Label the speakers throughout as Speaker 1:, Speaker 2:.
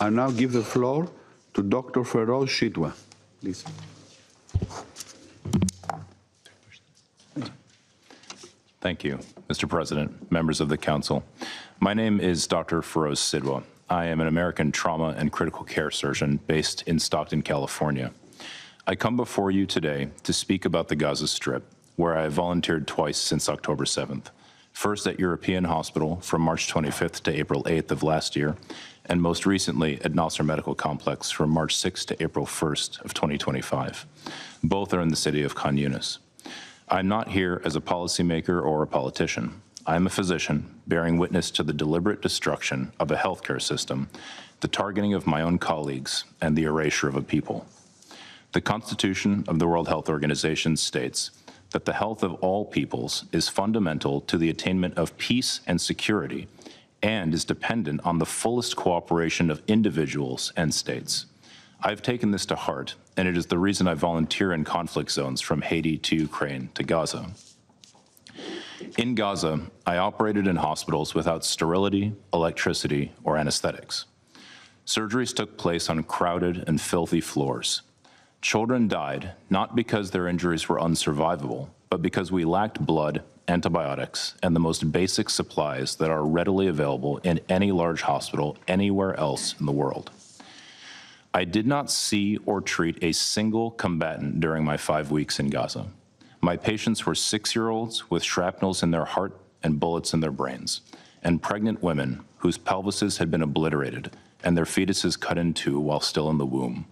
Speaker 1: I now give the floor to Dr. Feroz Shitwa. Please.
Speaker 2: Thank you, Mr. President, members of the Council. My name is Dr. Feroz Shitwa. I am an American trauma and critical care surgeon based in Stockton, California. I come before you today to speak about the Gaza Strip, where I have volunteered twice since October 7th. First at European Hospital from March 25th to April 8th of last year, and most recently at Nasser Medical Complex from March 6th to April 1st of 2025. Both are in the city of Khan Yunis. I'm not here as a policymaker or a politician. I am a physician bearing witness to the deliberate destruction of a healthcare system, the targeting of my own colleagues, and the erasure of a people. The Constitution of the World Health Organization states that the health of all peoples is fundamental to the attainment of peace and security and is dependent on the fullest cooperation of individuals and states. I've taken this to heart, and it is the reason I volunteer in conflict zones from Haiti to Ukraine to Gaza. In Gaza, I operated in hospitals without sterility, electricity, or anesthetics. Surgeries took place on crowded and filthy floors. Children died not because their injuries were unsurvivable, but because we lacked blood, antibiotics, and the most basic supplies that are readily available in any large hospital anywhere else in the world. I did not see or treat a single combatant during my 5 weeks in Gaza. My patients were 6-year-olds with shrapnels in their heart and bullets in their brains, and pregnant women whose pelvises had been obliterated and their fetuses cut in two while still in the womb.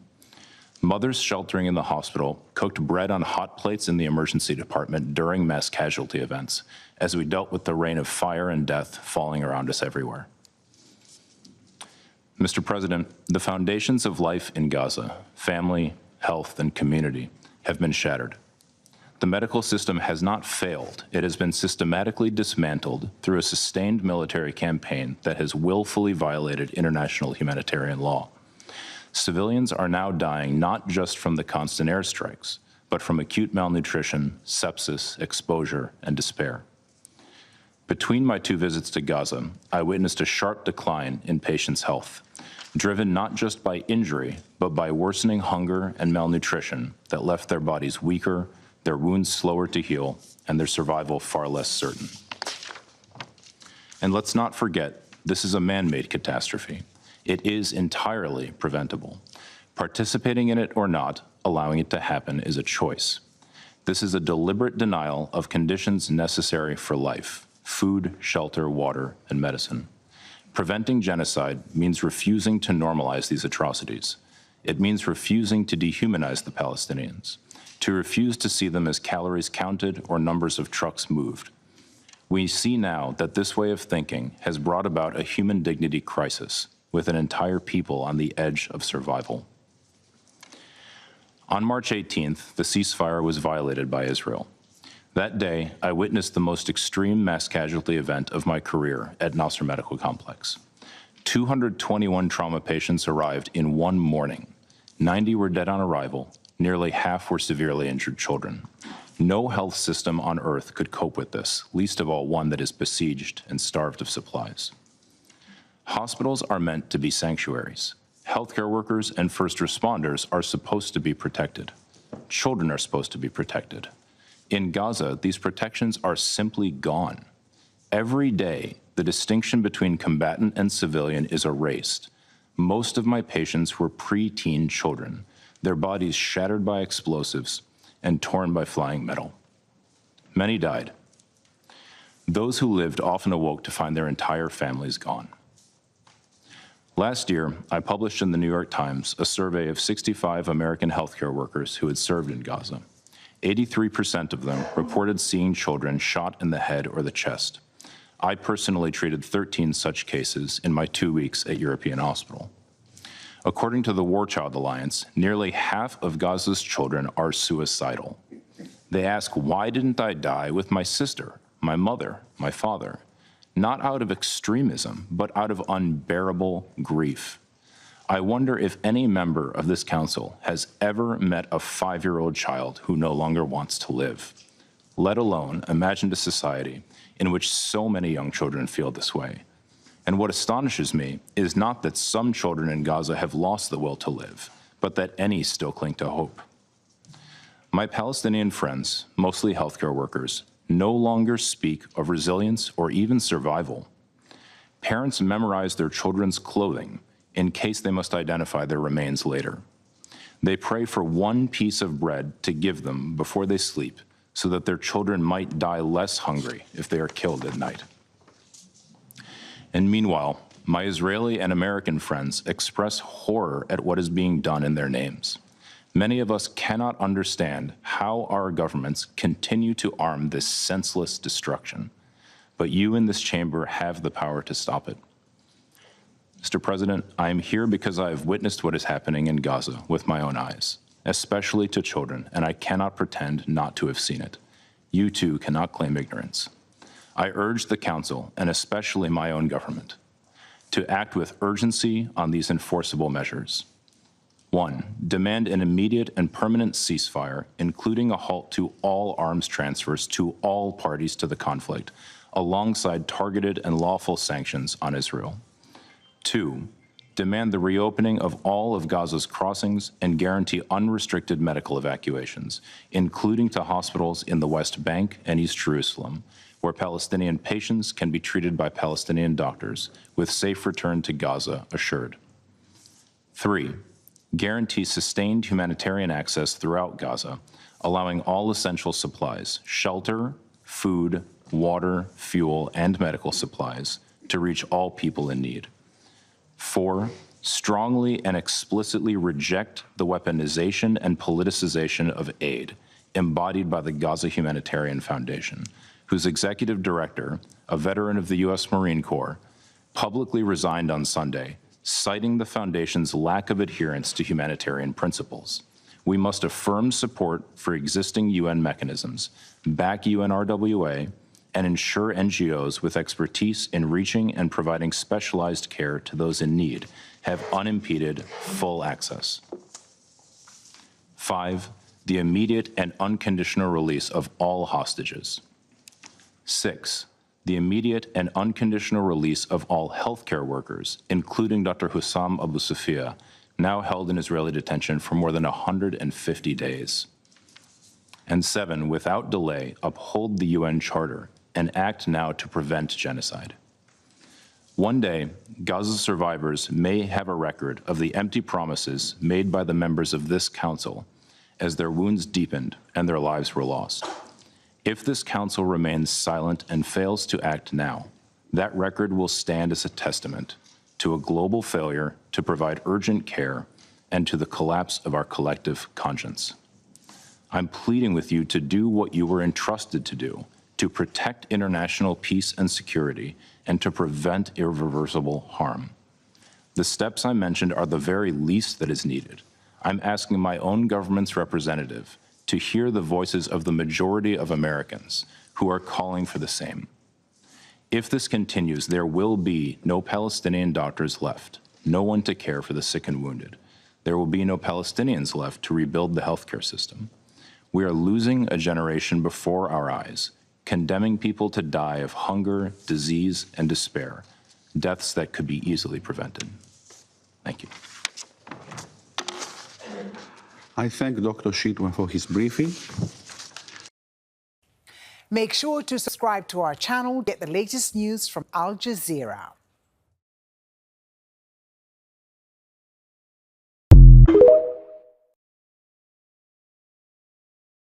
Speaker 2: Mothers sheltering in the hospital cooked bread on hot plates in the emergency department during mass casualty events as we dealt with the rain of fire and death falling around us everywhere. Mr. President, the foundations of life in Gaza, family, health, and community, have been shattered. The medical system has not failed. It has been systematically dismantled through a sustained military campaign that has willfully violated international humanitarian law. Civilians are now dying not just from the constant airstrikes, but from acute malnutrition, sepsis, exposure, and despair. Between my 2 visits to Gaza, I witnessed a sharp decline in patients' health, driven not just by injury, but by worsening hunger and malnutrition that left their bodies weaker, their wounds slower to heal, and their survival far less certain. And let's not forget, this is a man-made catastrophe. It is entirely preventable. Participating in it or not, allowing it to happen is a choice. This is a deliberate denial of conditions necessary for life: food, shelter, water, and medicine. Preventing genocide means refusing to normalize these atrocities. It means refusing to dehumanize the Palestinians, to refuse to see them as calories counted or numbers of trucks moved. We see now that this way of thinking has brought about a human dignity crisis, with an entire people on the edge of survival. On March 18th, the ceasefire was violated by Israel. That day, I witnessed the most extreme mass casualty event of my career at Nasser Medical Complex. 221 trauma patients arrived in one morning. 90 were dead on arrival. Nearly half were severely injured children. No health system on earth could cope with this, least of all one that is besieged and starved of supplies. Hospitals are meant to be sanctuaries. Healthcare workers and first responders are supposed to be protected. Children are supposed to be protected. In Gaza, these protections are simply gone. Every day, the distinction between combatant and civilian is erased. Most of my patients were preteen children, their bodies shattered by explosives and torn by flying metal. Many died. Those who lived often awoke to find their entire families gone. Last year, I published in the New York Times a survey of 65 American healthcare workers who had served in Gaza. 83% of them reported seeing children shot in the head or the chest. I personally treated 13 such cases in my 2 weeks at European Hospital. According to the War Child Alliance, nearly half of Gaza's children are suicidal. They ask, why didn't I die with my sister, my mother, my father? Not out of extremism, but out of unbearable grief. I wonder if any member of this council has ever met a 5-year-old child who no longer wants to live, let alone imagined a society in which so many young children feel this way. And what astonishes me is not that some children in Gaza have lost the will to live, but that any still cling to hope. My Palestinian friends, mostly healthcare workers, no longer speak of resilience or even survival. Parents memorize their children's clothing in case they must identify their remains later. They pray for one piece of bread to give them before they sleep so that their children might die less hungry if they are killed at night. And meanwhile, my Israeli and American friends express horror at what is being done in their names. Many of us cannot understand how our governments continue to arm this senseless destruction, but you in this chamber have the power to stop it. Mr. President, I am here because I have witnessed what is happening in Gaza with my own eyes, especially to children, and I cannot pretend not to have seen it. You too cannot claim ignorance. I urge the Council, and especially my own government, to act with urgency on these enforceable measures. 1, demand an immediate and permanent ceasefire, including a halt to all arms transfers to all parties to the conflict, alongside targeted and lawful sanctions on Israel. 2, demand the reopening of all of Gaza's crossings and guarantee unrestricted medical evacuations, including to hospitals in the West Bank and East Jerusalem, where Palestinian patients can be treated by Palestinian doctors, with safe return to Gaza assured. 3, guarantee sustained humanitarian access throughout Gaza, allowing all essential supplies, shelter, food, water, fuel, and medical supplies to reach all people in need. 4, strongly and explicitly reject the weaponization and politicization of aid embodied by the Gaza Humanitarian Foundation, whose executive director, a veteran of the U.S. Marine Corps, publicly resigned on Sunday, citing the foundation's lack of adherence to humanitarian principles. We must affirm support for existing UN mechanisms, back UNRWA, and ensure NGOs with expertise in reaching and providing specialized care to those in need have unimpeded full access. 5, the immediate and unconditional release of all hostages. 6, the immediate and unconditional release of all healthcare workers, including Dr. Hussam Abu Sufia, now held in Israeli detention for more than 150 days. And 7, without delay, uphold the UN Charter and act now to prevent genocide. One day, Gaza's survivors may have a record of the empty promises made by the members of this council as their wounds deepened and their lives were lost. If this council remains silent and fails to act now, that record will stand as a testament to a global failure to provide urgent care and to the collapse of our collective conscience. I'm pleading with you to do what you were entrusted to do, to protect international peace and security, and to prevent irreversible harm. The steps I mentioned are the very least that is needed. I'm asking my own government's representative to hear the voices of the majority of Americans who are calling for the same. If this continues, there will be no Palestinian doctors left, no one to care for the sick and wounded. There will be no Palestinians left to rebuild the healthcare system. We are losing a generation before our eyes, condemning people to die of hunger, disease, and despair, deaths that could be easily prevented. Thank you.
Speaker 1: I thank Dr. Shitwa for his briefing.
Speaker 3: Make sure to subscribe to our channel, get the latest news from Al Jazeera.